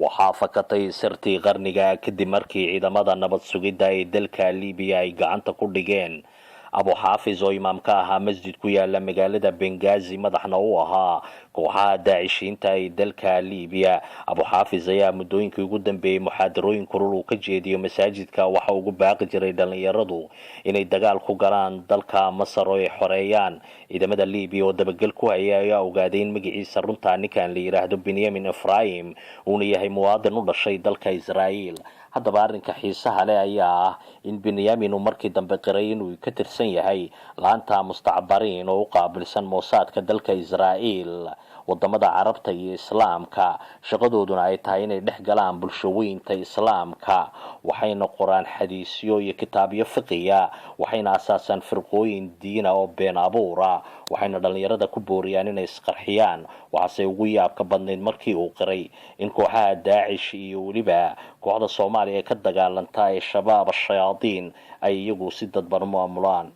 waxaa fakatay sirtii qarniga kadib markii ciidamada nabad sugidda ee dalka Liibiya ay gacanta ku dhigeen Abu Xaafis oo imaam ka ahaa masjid ku yaala magaalada Benghazi madaxna u ahaa kooxaha daacishiinta ee dalka Liibiya. Abu Xaafis ayaa muddooyinkii ugu dambeeyay muxaadarooyin kulul uu ka jeediyo masaajidka waxa ugu baaqi jiray dhalinyaradu inay dagaal ku galaan dalka Masar oo ay xoreeyaan. ciidamada Liibiya oo dabagal ku hayay ayaa ogaaday in magaciisa runta ninkan la yiraahdo Benyamin Ephraim uu yahay muwaadin u dhashay dalka Israa'iil. haddaba arrinka xiisaha leh ayaa ah in Benyamin uu markii dambe qiray inuu ka tirsan yahay laanta mustacbariin oo u qaabilsan Mossadka dalka Israa'iil. wadamada Carabta iyo Islaamka shaqadooduna ay tahay inay dhex galaan bulshooyinka Islaamka, waxayna qoraan xadiisyo iyo kitaabyo fiqiya, waxayna aasaasan firqooyin diina oo been abuura, waxayna dhalinyarada ku booriyaan inay isqarxiyaan. waxaase ugu yaabka badnayd markii uu qiray in kooxaha Daacish iyo weliba kooxda Soomaaliya ee ka dagaalanta ee shabaab shayaadiin ay iyagu si dadban maamulaan.